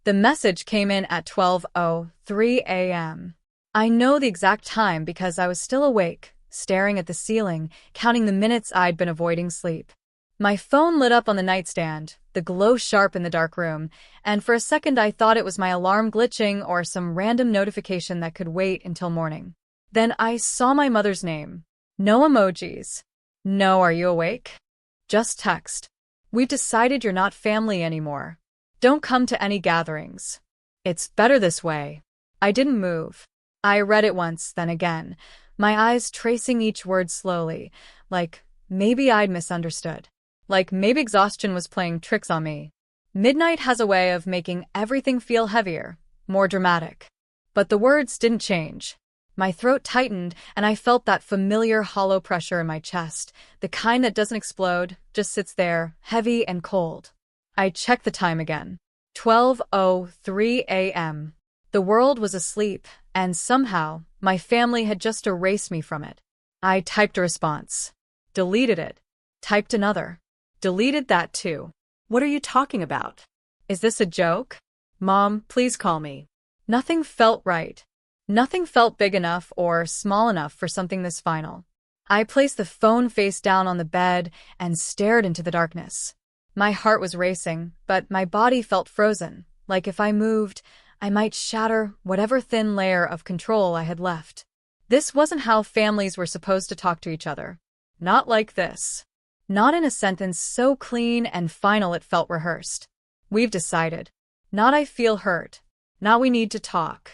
The message came in at 12:03 a.m. I know the exact time because I was still awake, staring at the ceiling, counting the minutes I'd been avoiding sleep. My phone lit up on the nightstand, the glow sharp in the dark room, and for a second I thought it was my alarm glitching or some random notification that could wait until morning. Then I saw my mother's name. No emojis. No "are you awake?" Just text. "We've decided you're not family anymore. Don't come to any gatherings. It's better this way." I didn't move. I read it once, then again, my eyes tracing each word slowly, like maybe I'd misunderstood. Like maybe exhaustion was playing tricks on me. Midnight has a way of making everything feel heavier, more dramatic. But the words didn't change. My throat tightened, and I felt that familiar hollow pressure in my chest, the kind that doesn't explode, just sits there, heavy and cold. I checked the time again. 12:03 a.m. The world was asleep, and somehow, my family had just erased me from it. I typed a response. Deleted it. Typed another. Deleted that too. What are you talking about? Is this a joke? Mom, please call me. Nothing felt right. Nothing felt big enough or small enough for something this final. I placed the phone face down on the bed and stared into the darkness. My heart was racing, but my body felt frozen, like if I moved, I might shatter whatever thin layer of control I had left. This wasn't how families were supposed to talk to each other. Not like this. Not in a sentence so clean and final it felt rehearsed. "We've decided." Not "I feel hurt." Not "we need to talk."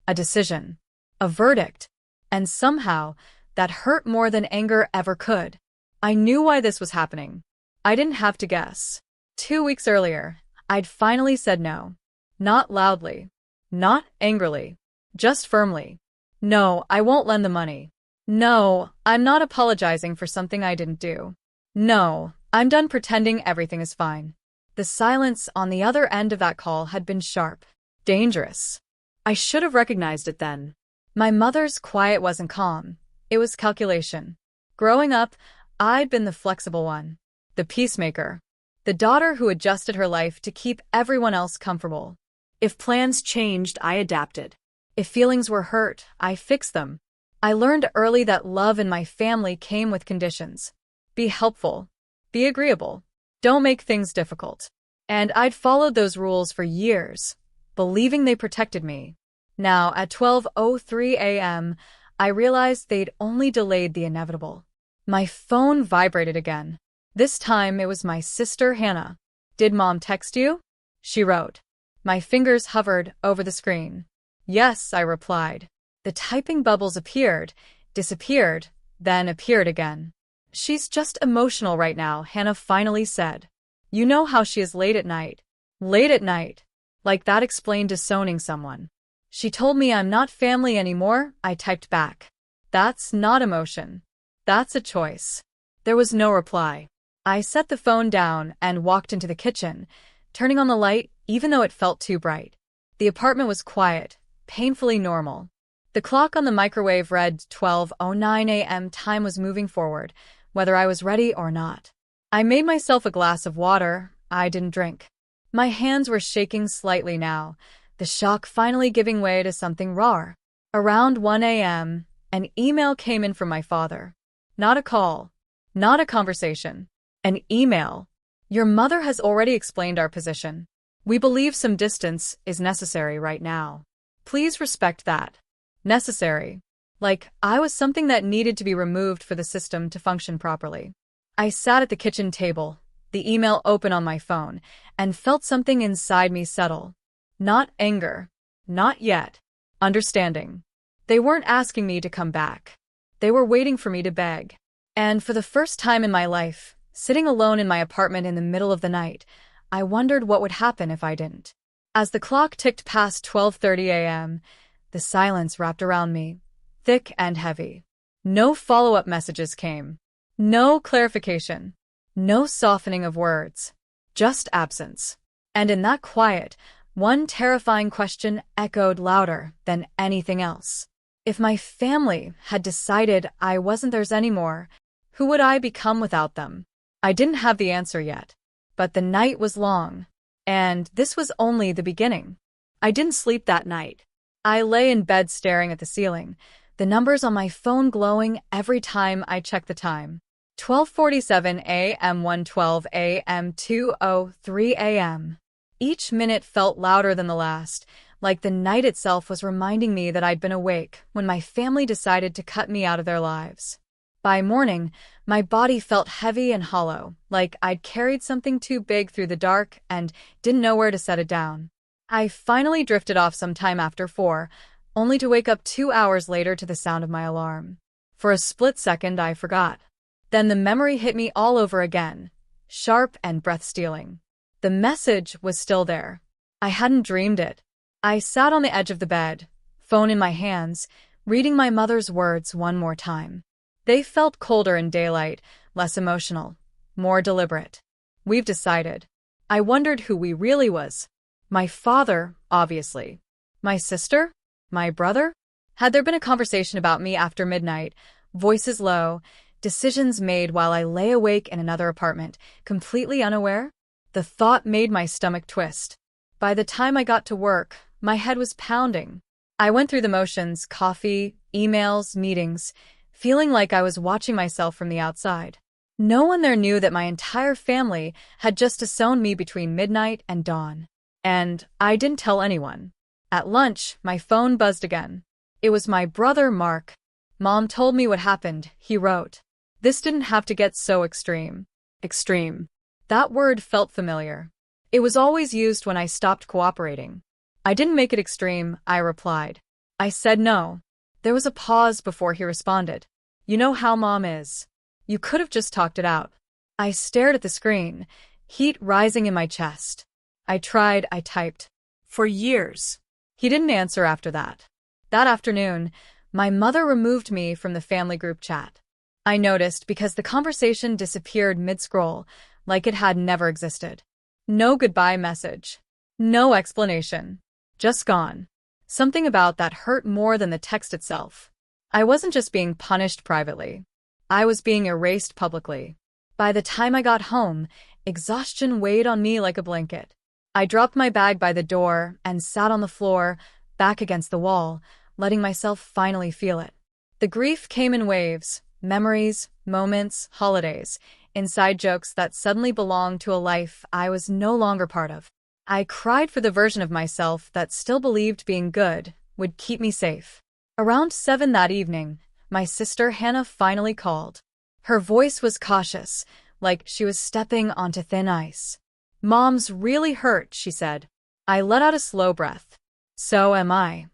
A decision. A verdict. And somehow, that hurt more than anger ever could. I knew why this was happening. I didn't have to guess. 2 weeks earlier, I'd finally said no. Not loudly. Not angrily. Just firmly. No, I won't lend the money. No, I'm not apologizing for something I didn't do. No, I'm done pretending everything is fine. The silence on the other end of that call had been sharp. Dangerous. I should have recognized it then. My mother's quiet wasn't calm. It was calculation. Growing up, I'd been the flexible one. The peacemaker. The daughter who adjusted her life to keep everyone else comfortable. If plans changed, I adapted. If feelings were hurt, I fixed them. I learned early that love in my family came with conditions. Be helpful. Be agreeable. Don't make things difficult. And I'd followed those rules for years, believing they protected me. Now, at 12:03 a.m., I realized they'd only delayed the inevitable. My phone vibrated again. This time it was my sister Hannah. "Did Mom text you?" she wrote. My fingers hovered over the screen. "Yes," I replied. The typing bubbles appeared, disappeared, then appeared again. "She's just emotional right now," Hannah finally said. "You know how she is late at night." Late at night. Like that explained disowning someone. "She told me I'm not family anymore," I typed back. "That's not emotion. That's a choice." There was no reply. I set the phone down and walked into the kitchen, turning on the light even though it felt too bright. The apartment was quiet, painfully normal. The clock on the microwave read 12:09 a.m. Time was moving forward, whether I was ready or not. I made myself a glass of water. I didn't drink. My hands were shaking slightly now, the shock finally giving way to something rawer. Around 1 a.m., an email came in from my father. Not a call. Not a conversation. An email. "Your mother has already explained our position. We believe some distance is necessary right now. Please respect that." Necessary. Like I was something that needed to be removed for the system to function properly. I sat at the kitchen table, the email open on my phone, and felt something inside me settle. Not anger. Not yet. Understanding. They weren't asking me to come back. They were waiting for me to beg. And for the first time in my life, sitting alone in my apartment in the middle of the night, I wondered what would happen if I didn't. As the clock ticked past 12:30 a.m., the silence wrapped around me, thick and heavy. No follow-up messages came. No clarification. No softening of words. Just absence. And in that quiet, one terrifying question echoed louder than anything else. If my family had decided I wasn't theirs anymore, who would I become without them? I didn't have the answer yet. But the night was long. And this was only the beginning. I didn't sleep that night. I lay in bed staring at the ceiling, the numbers on my phone glowing every time I checked the time. 12:47 a.m., 1:12 a.m., 2:03 a.m. Each minute felt louder than the last, like the night itself was reminding me that I'd been awake when my family decided to cut me out of their lives. By morning, my body felt heavy and hollow, like I'd carried something too big through the dark and didn't know where to set it down. I finally drifted off sometime after 4, only to wake up 2 hours later to the sound of my alarm. For a split second, I forgot. Then the memory hit me all over again, sharp and breath-stealing. The message was still there. I hadn't dreamed it. I sat on the edge of the bed, phone in my hands, reading my mother's words one more time. They felt colder in daylight, less emotional, more deliberate. We've decided. I wondered who we really was. My father, obviously. My sister? My brother? Had there been a conversation about me after midnight, voices low, decisions made while I lay awake in another apartment, completely unaware? The thought made my stomach twist. By the time I got to work, my head was pounding. I went through the motions, coffee, emails, meetings, feeling like I was watching myself from the outside. No one there knew that my entire family had just disowned me between midnight and dawn. And I didn't tell anyone. At lunch, my phone buzzed again. It was my brother, Mark. Mom told me what happened, he wrote. This didn't have to get so extreme. Extreme. That word felt familiar. It was always used when I stopped cooperating. I didn't make it extreme, I replied. I said no. There was a pause before he responded. You know how Mom is. You could have just talked it out. I stared at the screen, heat rising in my chest. I typed. For years. He didn't answer after that. That afternoon, my mother removed me from the family group chat. I noticed because the conversation disappeared mid-scroll, like it had never existed. No goodbye message. No explanation. Just gone. Something about that hurt more than the text itself. I wasn't just being punished privately. I was being erased publicly. By the time I got home, exhaustion weighed on me like a blanket. I dropped my bag by the door and sat on the floor, back against the wall, letting myself finally feel it. The grief came in waves, memories, moments, holidays, inside jokes that suddenly belonged to a life I was no longer part of. I cried for the version of myself that still believed being good would keep me safe. Around 7 that evening, my sister Hannah finally called. Her voice was cautious, like she was stepping onto thin ice. Mom's really hurt, she said. I let out a slow breath. So am I.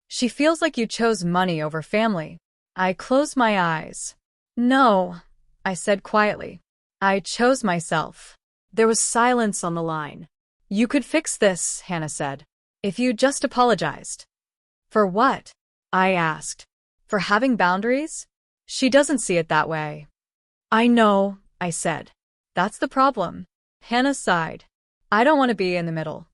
She feels like you chose money over family. I closed my eyes. No, I said quietly. I chose myself. There was silence on the line. You could fix this, Hannah said. If you just apologized. For what? I asked. For having boundaries? She doesn't see it that way. I know, I said. That's the problem. Hannah sighed. I don't want to be in the middle.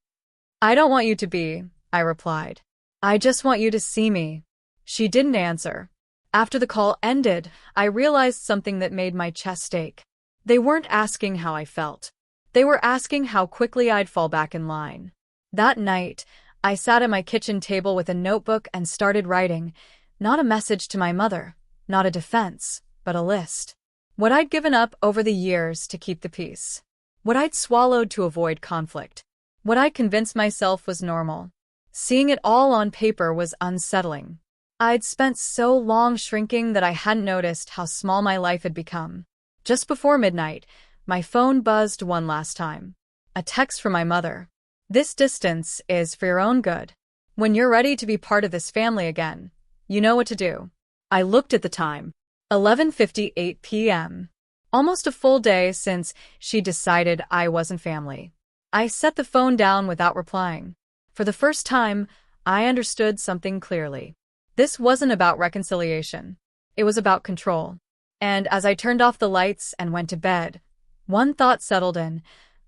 I don't want you to be, I replied. I just want you to see me. She didn't answer. After the call ended, I realized something that made my chest ache. They weren't asking how I felt. They were asking how quickly I'd fall back in line. That night, I sat at my kitchen table with a notebook and started writing, not a message to my mother, not a defense, but a list. What I'd given up over the years to keep the peace. What I'd swallowed to avoid conflict. What I'd convinced myself was normal. Seeing it all on paper was unsettling. I'd spent so long shrinking that I hadn't noticed how small my life had become. Just before midnight, my phone buzzed one last time. A text from my mother. This distance is for your own good. When you're ready to be part of this family again, you know what to do. I looked at the time. 11:58 p.m. Almost a full day since she decided I wasn't family. I set the phone down without replying. For the first time, I understood something clearly. This wasn't about reconciliation. It was about control. And as I turned off the lights and went to bed, one thought settled in,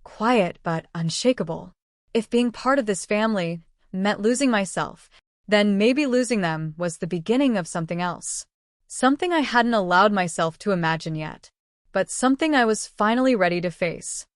quiet but unshakable. If being part of this family meant losing myself, then maybe losing them was the beginning of something else. Something I hadn't allowed myself to imagine yet, but something I was finally ready to face.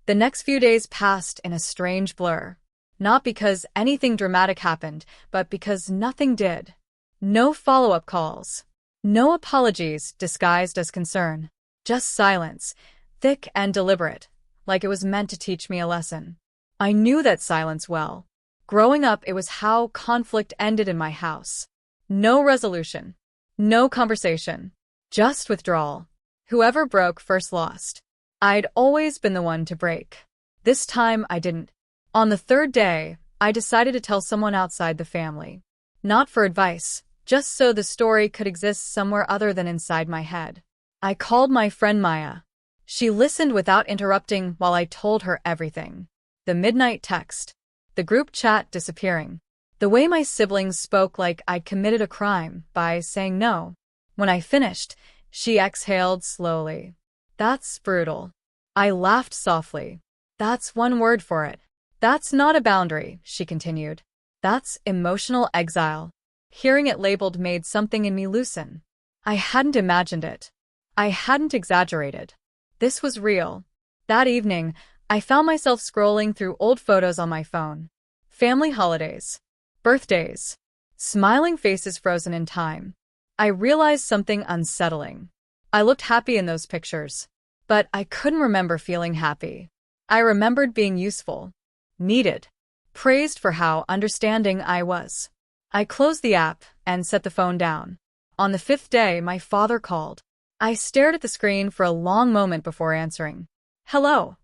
The next few days passed in a strange blur. Not because anything dramatic happened, but because nothing did. No follow-up calls. No apologies disguised as concern. Just silence, thick and deliberate, like it was meant to teach me a lesson. I knew that silence well. Growing up, it was how conflict ended in my house. No resolution. No conversation. Just withdrawal. Whoever broke first lost. I'd always been the one to break. This time, I didn't. On the third day, I decided to tell someone outside the family. Not for advice, just so the story could exist somewhere other than inside my head. I called my friend Maya. She listened without interrupting while I told her everything. The midnight text. The group chat disappearing. The way my siblings spoke like I'd committed a crime by saying no. When I finished, she exhaled slowly. That's brutal. I laughed softly. That's one word for it. That's not a boundary, she continued. That's emotional exile. Hearing it labeled made something in me loosen. I hadn't imagined it. I hadn't exaggerated. This was real. That evening, I found myself scrolling through old photos on my phone. Family holidays. Birthdays. Smiling faces frozen in time. I realized something unsettling. I looked happy in those pictures. But I couldn't remember feeling happy. I remembered being useful. Needed. Praised for how understanding I was. I closed the app and set the phone down. On the fifth day, my father called. I stared at the screen for a long moment before answering. Hello,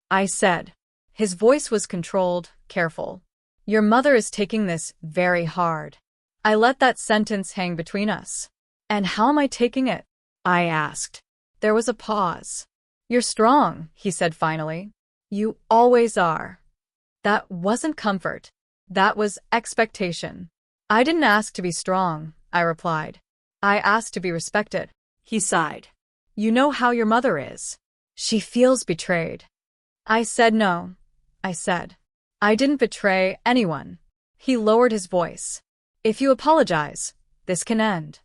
I said. His voice was controlled, careful. Your mother is taking this very hard. I let that sentence hang between us. And how am I taking it? I asked. There was a pause. You're strong, he said finally. You always are. That wasn't comfort. That was expectation. I didn't ask to be strong, I replied. I asked to be respected. He sighed. You know how your mother is. She feels betrayed. I said no. I said. I didn't betray anyone. He lowered his voice. If you apologize, this can end.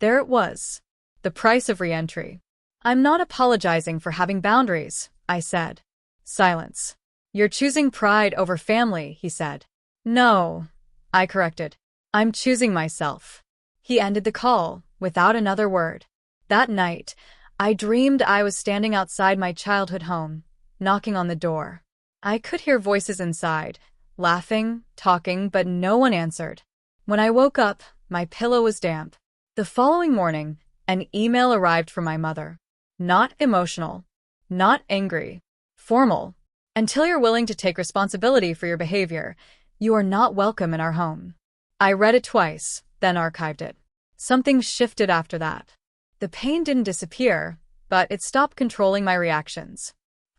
There it was. The price of re-entry. I'm not apologizing for having boundaries, I said. Silence. You're choosing pride over family, he said. No, I corrected. I'm choosing myself. He ended the call, without another word. That night, I dreamed I was standing outside my childhood home, knocking on the door. I could hear voices inside, laughing, talking, but no one answered. When I woke up, my pillow was damp. The following morning, an email arrived from my mother. Not emotional, not angry, formal. Until you're willing to take responsibility for your behavior, you are not welcome in our home. I read it twice, then archived it. Something shifted after that. The pain didn't disappear, but it stopped controlling my reactions.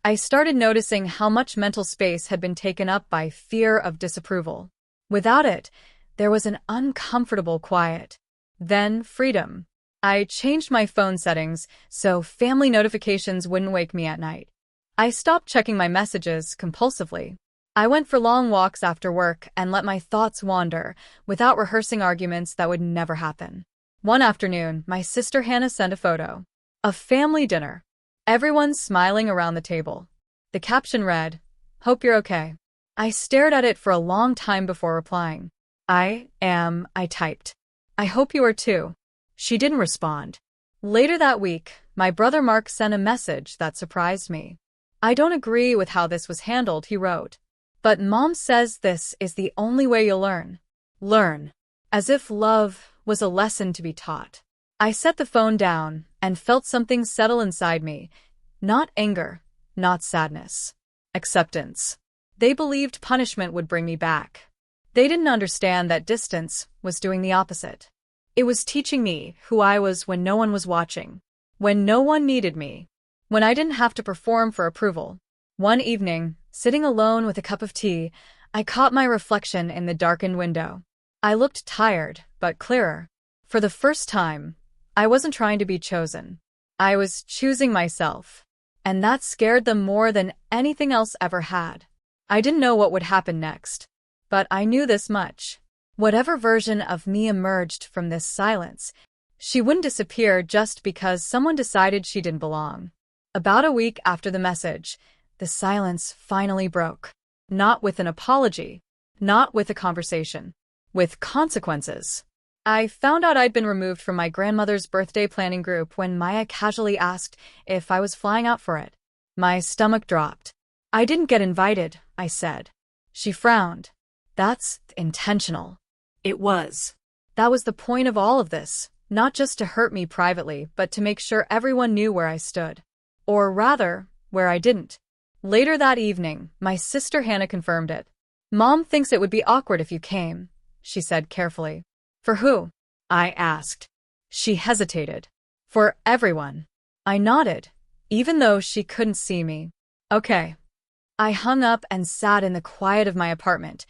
I started noticing how much mental space had been taken up by fear of disapproval. Without it, there was an uncomfortable quiet. Then freedom. I changed my phone settings so family notifications wouldn't wake me at night. I stopped checking my messages compulsively. I went for long walks after work and let my thoughts wander without rehearsing arguments that would never happen. One afternoon, my sister Hannah sent a photo. A family dinner. Everyone smiling around the table. The caption read, "Hope you're okay." I stared at it for a long time before replying. I typed. I hope you are too. She didn't respond. Later that week, my brother Mark sent a message that surprised me. I don't agree with how this was handled, he wrote. But Mom says this is the only way you'll learn. Learn. As if love was a lesson to be taught. I set the phone down and felt something settle inside me. Not anger, not sadness. Acceptance. They believed punishment would bring me back. They didn't understand that distance was doing the opposite. It was teaching me who I was when no one was watching. When no one needed me. When I didn't have to perform for approval. One evening, sitting alone with a cup of tea, I caught my reflection in the darkened window. I looked tired, but clearer. For the first time, I wasn't trying to be chosen. I was choosing myself. And that scared them more than anything else ever had. I didn't know what would happen next. But I knew this much. Whatever version of me emerged from this silence, she wouldn't disappear just because someone decided she didn't belong. About a week after the message, the silence finally broke. Not with an apology. Not with a conversation. With consequences. I found out I'd been removed from my grandmother's birthday planning group when Maya casually asked if I was flying out for it. My stomach dropped. I didn't get invited, I said. She frowned. That's intentional. It was. That was the point of all of this, not just to hurt me privately, but to make sure everyone knew where I stood. Or rather, where I didn't. Later that evening, my sister Hannah confirmed it. Mom thinks it would be awkward if you came, she said carefully. For who? I asked. She hesitated. For everyone. I nodded, even though she couldn't see me. Okay. I hung up and sat in the quiet of my apartment,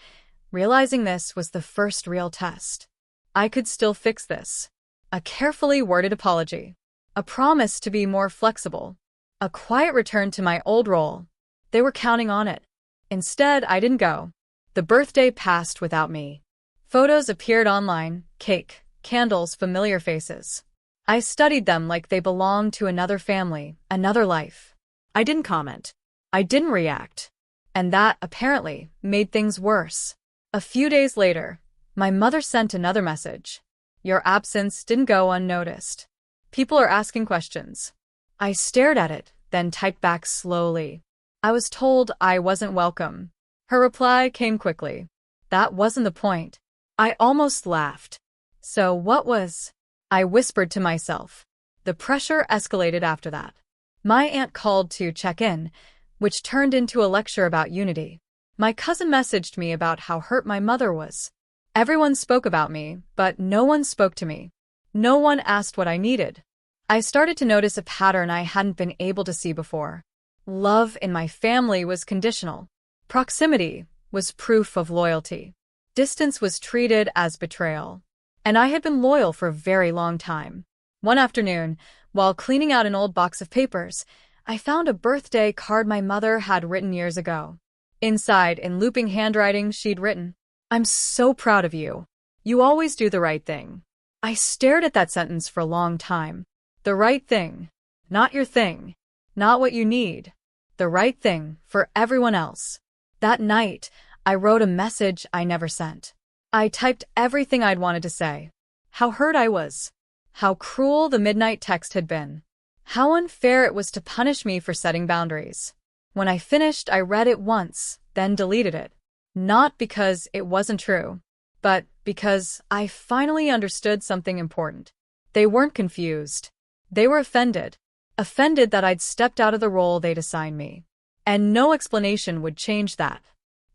realizing this was the first real test. I could still fix this. A carefully worded apology. A promise to be more flexible. A quiet return to my old role. They were counting on it. Instead, I didn't go. The birthday passed without me. Photos appeared online, cake, candles, familiar faces. I studied them like they belonged to another family, another life. I didn't comment. I didn't react. And that, apparently, made things worse. A few days later, my mother sent another message. Your absence didn't go unnoticed. People are asking questions. I stared at it, then typed back slowly. I was told I wasn't welcome. Her reply came quickly. That wasn't the point. I almost laughed. So what was? I whispered to myself. The pressure escalated after that. My aunt called to check in, which turned into a lecture about unity. My cousin messaged me about how hurt my mother was. Everyone spoke about me, but no one spoke to me. No one asked what I needed. I started to notice a pattern I hadn't been able to see before. Love in my family was conditional. Proximity was proof of loyalty. Distance was treated as betrayal. And I had been loyal for a very long time. One afternoon, while cleaning out an old box of papers, I found a birthday card my mother had written years ago. Inside, in looping handwriting, she'd written, "I'm so proud of you. You always do the right thing." I stared at that sentence for a long time. The right thing. Not your thing. Not what you need. The right thing for everyone else. That night, I wrote a message I never sent. I typed everything I'd wanted to say. How hurt I was. How cruel the midnight text had been. How unfair it was to punish me for setting boundaries. When I finished, I read it once, then deleted it. Not because it wasn't true, but because I finally understood something important. They weren't confused. They were offended. Offended that I'd stepped out of the role they'd assigned me. And no explanation would change that.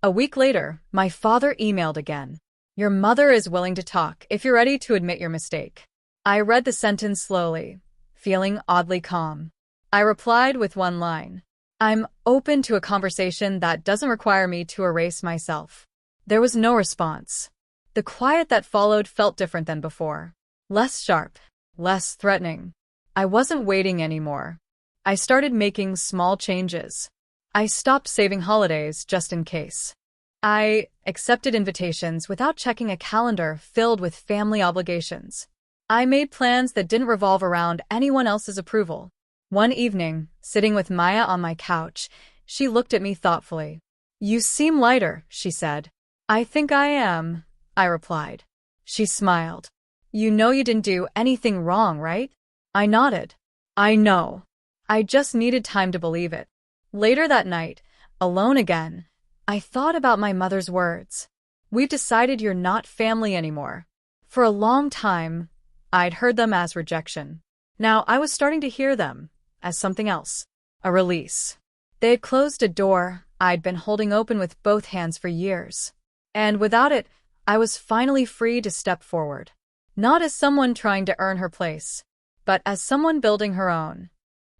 A week later, my father emailed again. Your mother is willing to talk if you're ready to admit your mistake. I read the sentence slowly, feeling oddly calm. I replied with one line. I'm open to a conversation that doesn't require me to erase myself. There was no response. The quiet that followed felt different than before. Less sharp, less threatening. I wasn't waiting anymore. I started making small changes. I stopped saving holidays just in case. I accepted invitations without checking a calendar filled with family obligations. I made plans that didn't revolve around anyone else's approval. One evening, sitting with Maya on my couch, she looked at me thoughtfully. You seem lighter, she said. I think I am, I replied. She smiled. You know you didn't do anything wrong, right? I nodded. I know. I just needed time to believe it. Later that night, alone again, I thought about my mother's words. We've decided you're not family anymore. For a long time, I'd heard them as rejection. Now I was starting to hear them as something else. A release. They had closed a door I'd been holding open with both hands for years. And without it, I was finally free to step forward. Not as someone trying to earn her place, but as someone building her own.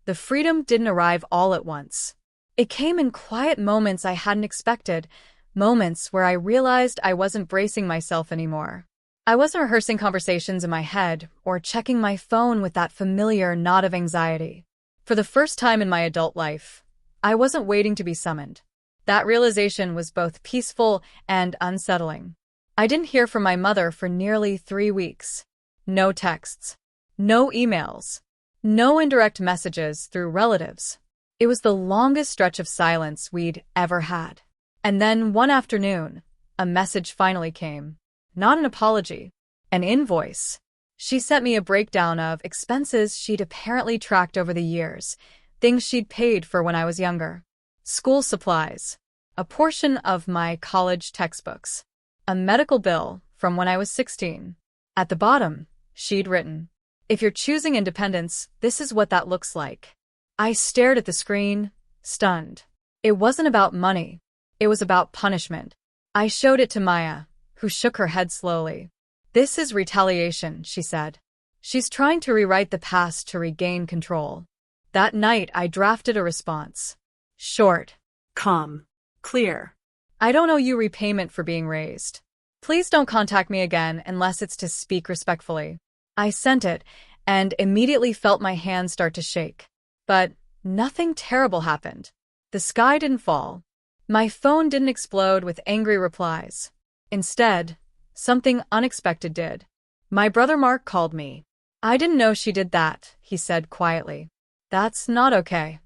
The freedom didn't arrive all at once. It came in quiet moments I hadn't expected, moments where I realized I wasn't bracing myself anymore. I wasn't rehearsing conversations in my head or checking my phone with that familiar knot of anxiety. For the first time in my adult life, I wasn't waiting to be summoned. That realization was both peaceful and unsettling. I didn't hear from my mother for nearly 3 weeks. No texts. No emails. No indirect messages through relatives. It was the longest stretch of silence we'd ever had. And then one afternoon, a message finally came. Not an apology, an invoice. She sent me a breakdown of expenses she'd apparently tracked over the years, things she'd paid for when I was younger. School supplies, a portion of my college textbooks, a medical bill from when I was 16. At the bottom, she'd written, "If you're choosing independence, this is what that looks like." I stared at the screen, stunned. It wasn't about money. It was about punishment. I showed it to Maya, who shook her head slowly. "This is retaliation," she said. "She's trying to rewrite the past to regain control." That night, I drafted a response. Short. Calm. Clear. "I don't owe you repayment for being raised. Please don't contact me again unless it's to speak respectfully." I sent it, and immediately felt my hands start to shake. But nothing terrible happened. The sky didn't fall. My phone didn't explode with angry replies. Instead, something unexpected did. My brother Mark called me. "I didn't know she did that," he said quietly. "That's not okay."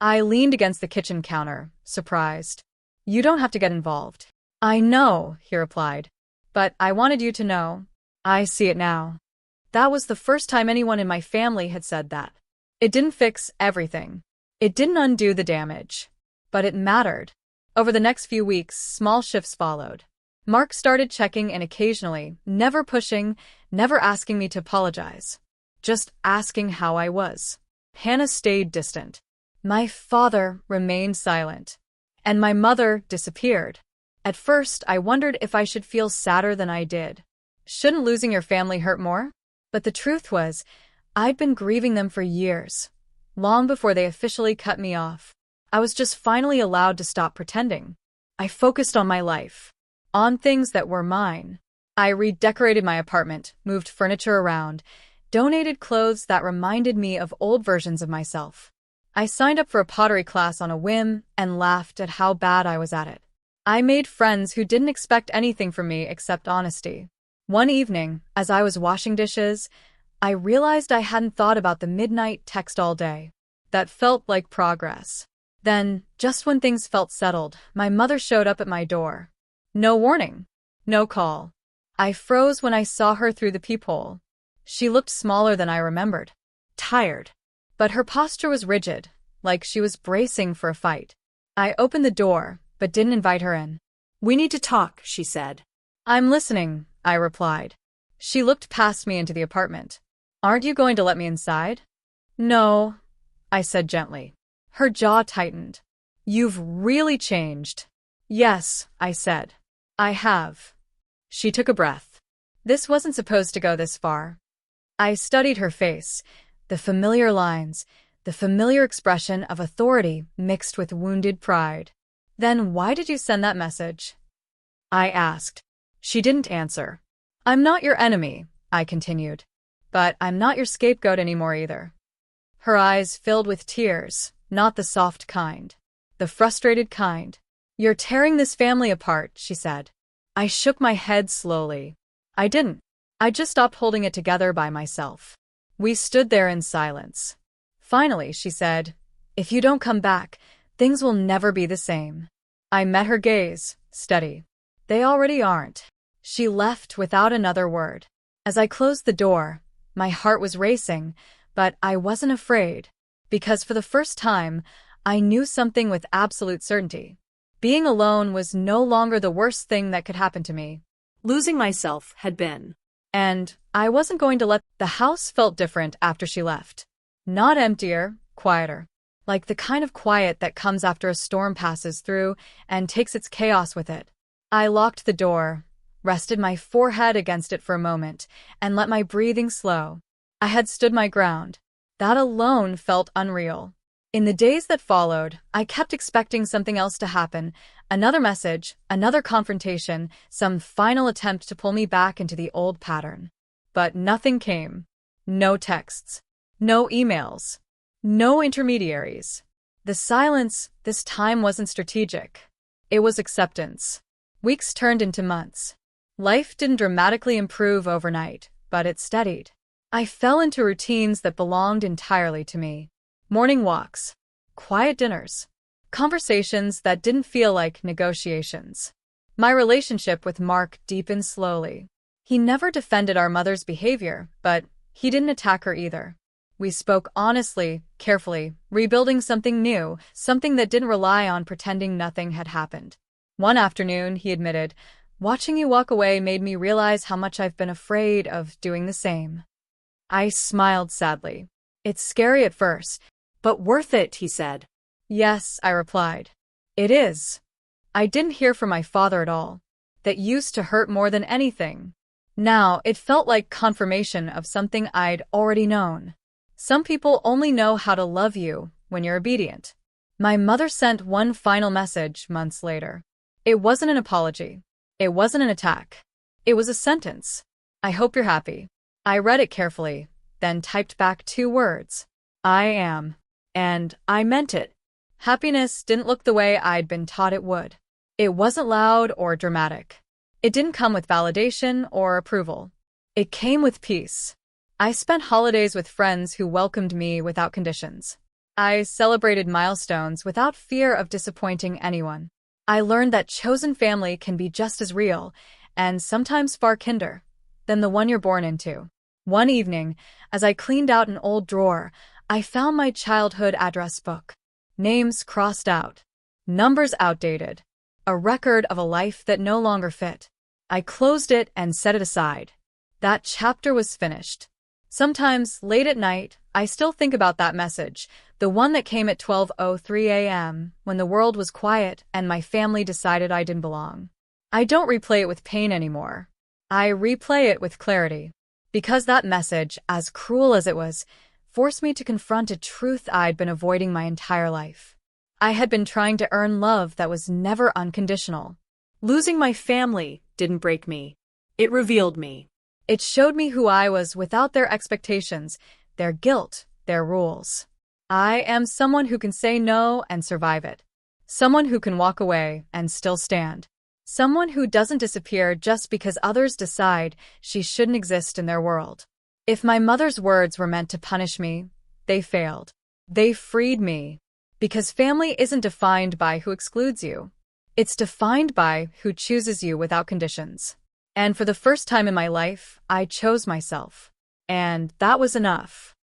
I leaned against the kitchen counter, surprised. "You don't have to get involved." "I know," he replied. "But I wanted you to know. I see it now." That was the first time anyone in my family had said that. It didn't fix everything. It didn't undo the damage. But it mattered. Over the next few weeks, small shifts followed. Mark started checking in occasionally, never pushing, never asking me to apologize. Just asking how I was. Hannah stayed distant. My father remained silent. And my mother disappeared. At first, I wondered if I should feel sadder than I did. Shouldn't losing your family hurt more? But the truth was, I'd been grieving them for years. Long before they officially cut me off. I was just finally allowed to stop pretending. I focused on my life. On things that were mine. I redecorated my apartment, moved furniture around, donated clothes that reminded me of old versions of myself. I signed up for a pottery class on a whim and laughed at how bad I was at it. I made friends who didn't expect anything from me except honesty. One evening, as I was washing dishes, I realized I hadn't thought about the midnight text all day. That felt like progress. Then, just when things felt settled, my mother showed up at my door. No warning. No call. I froze when I saw her through the peephole. She looked smaller than I remembered. Tired. But her posture was rigid, like she was bracing for a fight. I opened the door, but didn't invite her in. "We need to talk," she said. "I'm listening," I replied. She looked past me into the apartment. "Aren't you going to let me inside?" "No," I said gently. Her jaw tightened. "You've really changed." "Yes," I said. "I have." She took a breath. This wasn't supposed to go this far. I studied her face, the familiar lines, the familiar expression of authority mixed with wounded pride. "Then why did you send that message?" I asked. She didn't answer. "I'm not your enemy," I continued. "But I'm not your scapegoat anymore either." Her eyes filled with tears, not the soft kind. The frustrated kind. "You're tearing this family apart," she said. I shook my head slowly. I didn't. I just stopped holding it together by myself. We stood there in silence. Finally, she said, "If you don't come back, things will never be the same." I met her gaze, steady. "They already aren't." She left without another word. As I closed the door, my heart was racing, but I wasn't afraid. Because for the first time, I knew something with absolute certainty. Being alone was no longer the worst thing that could happen to me. Losing myself had been. And I wasn't going to let. The house felt different after she left. Not emptier, quieter. Like the kind of quiet that comes after a storm passes through and takes its chaos with it. I locked the door, rested my forehead against it for a moment, and let my breathing slow. I had stood my ground. That alone felt unreal. In the days that followed, I kept expecting something else to happen, another message, another confrontation, some final attempt to pull me back into the old pattern. But nothing came. No texts. No emails. No intermediaries. The silence this time wasn't strategic. It was acceptance. Weeks turned into months. Life didn't dramatically improve overnight, but it steadied. I fell into routines that belonged entirely to me. Morning walks. Quiet dinners. Conversations that didn't feel like negotiations. My relationship with Mark deepened slowly. He never defended our mother's behavior, but he didn't attack her either. We spoke honestly, carefully, rebuilding something new, something that didn't rely on pretending nothing had happened. One afternoon, he admitted, "Watching you walk away made me realize how much I've been afraid of doing the same." I smiled sadly. "It's scary at first." But worth it, he said. "Yes," I replied. "It is." I didn't hear from my father at all. That used to hurt more than anything. Now, it felt like confirmation of something I'd already known. Some people only know how to love you when you're obedient. My mother sent one final message months later. It wasn't an apology. It wasn't an attack. It was a sentence. "I hope you're happy." I read it carefully, then typed back 2 words. "I am." And I meant it. Happiness didn't look the way I'd been taught it would. It wasn't loud or dramatic. It didn't come with validation or approval. It came with peace. I spent holidays with friends who welcomed me without conditions. I celebrated milestones without fear of disappointing anyone. I learned that chosen family can be just as real, and sometimes far kinder, than the one you're born into. One evening, as I cleaned out an old drawer, I found my childhood address book. Names crossed out. Numbers outdated. A record of a life that no longer fit. I closed it and set it aside. That chapter was finished. Sometimes, late at night, I still think about that message, the one that came at 12:03 a.m., when the world was quiet and my family decided I didn't belong. I don't replay it with pain anymore. I replay it with clarity. Because that message, as cruel as it was, forced me to confront a truth I'd been avoiding my entire life. I had been trying to earn love that was never unconditional. Losing my family didn't break me. It revealed me. It showed me who I was without their expectations, their guilt, their rules. I am someone who can say no and survive it. Someone who can walk away and still stand. Someone who doesn't disappear just because others decide she shouldn't exist in their world. If my mother's words were meant to punish me, they failed. They freed me. Because family isn't defined by who excludes you. It's defined by who chooses you without conditions. And for the first time in my life, I chose myself. And that was enough.